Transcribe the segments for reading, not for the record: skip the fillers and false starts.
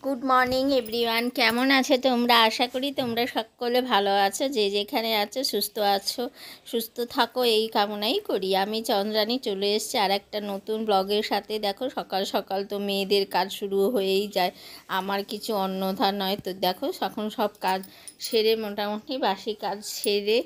Good morning everyone, কেমন আছে তোমরা? আশা করি তোমরা সকলে ভালো আছো, যে যেখানে আছো সুস্থ থাকো এই কামনাই করি। আমি চন্দ্রানী চলে এসেছি আর একটা নতুন ব্লগের সাথে। দেখো সকাল সকাল তো মেয়েদের কাজ শুরু হয়েই যায়, আমার কিছু অন্যথা নয়। তো দেখো এখন সব কাজ সেরে মোটামুটি বাসি কাজ সেরে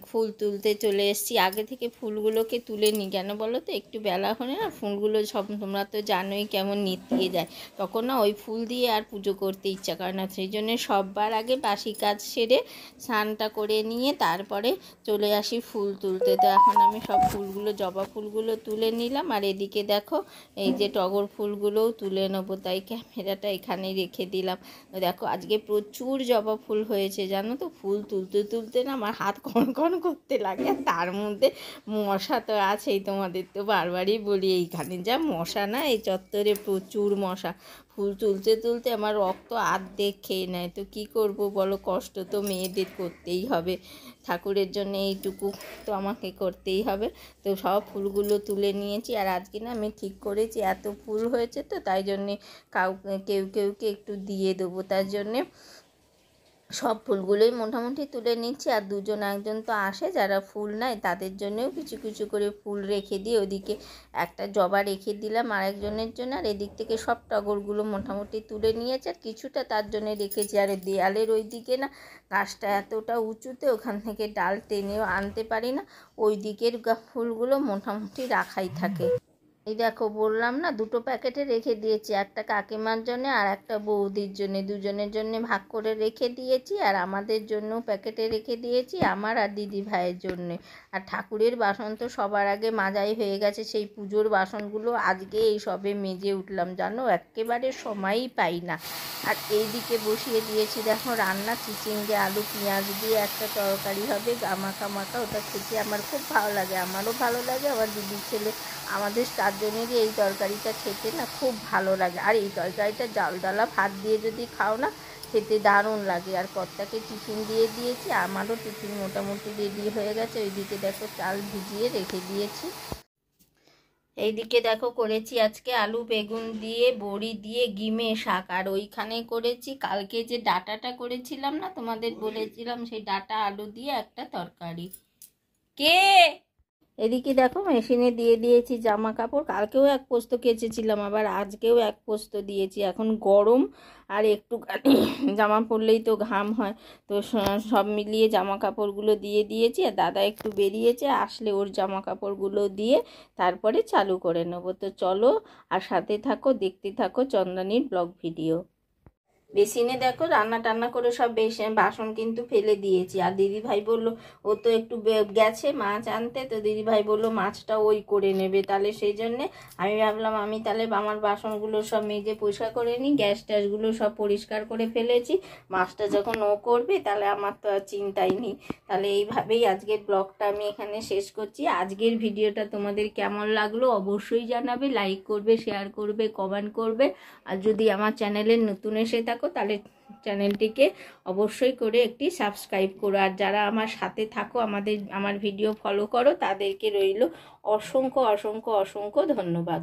ফুল তুলতে চলে এসেছি। আগে থেকে ফুলগুলোকে তুলে নিই, কেন বলো তো, একটু বেলা হলে না ফুলগুলো সব তোমরা তো জানোই কেমন নিতিয়ে যায়, তখন না ওই ফুল দিয়ে আর পুজো করতে ইচ্ছা করে না। সেই জন্য সববার আগে বাসি কাজ সেরে স্নানটা করে নিয়ে তারপরে চলে আসি ফুল তুলতে। তো এখন আমি সব ফুলগুলো, জবা ফুলগুলো তুলে নিলাম, আর এদিকে দেখো এই যে টগর ফুলগুলোও তুলে নেবো, তাই ক্যামেরাটা এখানে রেখে দিলাম। দেখো আজকে প্রচুর জবা ফুল হয়েছে জানো তো। ফুল তুলতে তুলতে না আমার হাত কনকন করতে লাগে, আর তার মধ্যে মশা তো আছেই, তোমাদের তো বারবারই বলি এইখানে যা মশা না, এই চত্বরে প্রচুর মশা। ফুল তুলতে তুলতে আমার রক্ত আর্ধেক খেয়ে নেয়। তো কী করব বলো, কষ্ট তো মেয়েদের করতেই হবে, ঠাকুরের জন্য এইটুকু তো আমাকে করতেই হবে। তো সব ফুলগুলো তুলে নিয়েছি, আর আজকে না আমি ঠিক করেছি এত ফুল হয়েছে তো তাই জন্যে কেউকে একটু দিয়ে দেবো, তার জন্যে সব ফুলগুলোই মোটামুটি তুলে নিচ্ছি। আর একজন তো আসে যারা ফুল নেয়, তাদের জন্যও কিছু কিছু করে ফুল রেখে দিই। ওদিকে একটা জবা রেখে দিলাম আরেকজনের জন্য, আর এদিক থেকে সব টগরগুলো মোটামুটি তুলে নিয়েছে, আর কিছুটা তার জন্য রেখেছি। আর দেয়ালের ওই দিকে না গাছটা এতটা উঁচুতে, ওখান থেকে ডাল টেনেও আনতে পারি না, ওই দিকের ফুলগুলো মোটামুটি রাখাই থাকে। এই দেখো বললাম না, দুটো প্যাকেটে রেখে দিয়েছি, একটা কাকিমার জন্যে আর একটা বৌদির জন্যে, দুজনের জন্যে ভাগ করে রেখে দিয়েছি। আর আমাদের জন্যও প্যাকেটে রেখে দিয়েছি, আমার আর দিদি ভাইয়ের জন্যে। আর ঠাকুরের বাসন তো সবার আগে মাজাই হয়ে গেছে, সেই পুজোর বাসনগুলো আজকে এই সবে মেজে উঠলাম জানো, একেবারে সময়ই পাই না। আর এই দিকে বসিয়ে দিয়েছি দেখো রান্না, চিচিঙ্গে আলু পেঁয়াজ দিয়ে একটা তরকারি হবে, মাখা মাখা। ওটা খেতে আমার খুব ভালো লাগে, আমারও ভালো লাগে, আমার দিদির ছেলে, আমাদের চারজনেরই এই তরকারিটা খেতে না খুব ভালো লাগে। আর এই তরকারিটা ডালা ভাত দিয়ে যদি খাও না, খেতে দারুণ লাগে। আর কর্তাকে টিফিন দিয়ে দিয়েছি, আমারও টিফিন মোটামুটি রেডি হয়ে গেছে। ওইদিকে দেখো চাল ভিজিয়ে রেখে দিয়েছি। এইদিকে দেখো করেছি আজকে আলু বেগুন দিয়ে বড়ি দিয়ে গিমে শাক, আর ওইখানে করেছি কালকে যে ডাঁটাটা করেছিলাম না তোমাদের বলেছিলাম, সেই ডাঁটা আলু দিয়ে একটা তরকারি। কে এদিকে দেখো মেশিনে দিয়ে দিয়েছি জামা কাপড়, কালকেও এক পোস্ত কেচেছিলাম, আবার আজকেও এক পোস্ত দিয়েছি। এখন গরম আর একটুখানি জামা পরলেই তো ঘাম হয়, তো সব মিলিয়ে জামা কাপড়গুলো দিয়ে দিয়েছি। আর দাদা একটু বেরিয়েছে, আসলে ওর জামা কাপড়গুলো দিয়ে তারপরে চালু করে নেবো। তো চলো আর সাথে থাকো, দেখতে থাকো চন্দ্রানীর ব্লগ ভিডিও। বেসিনে দেখো রান্না টান্না করে সব বাসন কিন্তু ফেলে দিয়েছি। আর দিদিভাই বললো, ও তো একটু গেছে মাছ আনতে, তো দিদিভাই বললো মাছটা ওই করে নেবে, তাহলে সেই জন্যে আমি ভাবলাম আমি তাহলে আমার বাসনগুলো সব মেজে পরিষ্কার করে নিই, গ্যাস ট্যাসগুলো সব পরিষ্কার করে ফেলেছি, মাছটা যখন ও করবে তাহলে আমার তো আর চিন্তাই নেই। তাহলে এইভাবেই আজকের ব্লগটা আমি এখানে শেষ করছি। আজকের ভিডিওটা তোমাদের কেমন লাগলো অবশ্যই জানাবে, লাইক করবে, শেয়ার করবে, কমেন্ট করবে। আর যদি আমার চ্যানেলে নতুন এসে থাকো তাহলে চ্যানেলটিকে অবশ্যই করে একটি সাবস্ক্রাইব করো। আর যারা আমার সাথে থাকো, আমার ভিডিও ফলো করো, তাদেরকে রইল অসংখ্য অসংখ্য অসংখ্য ধন্যবাদ।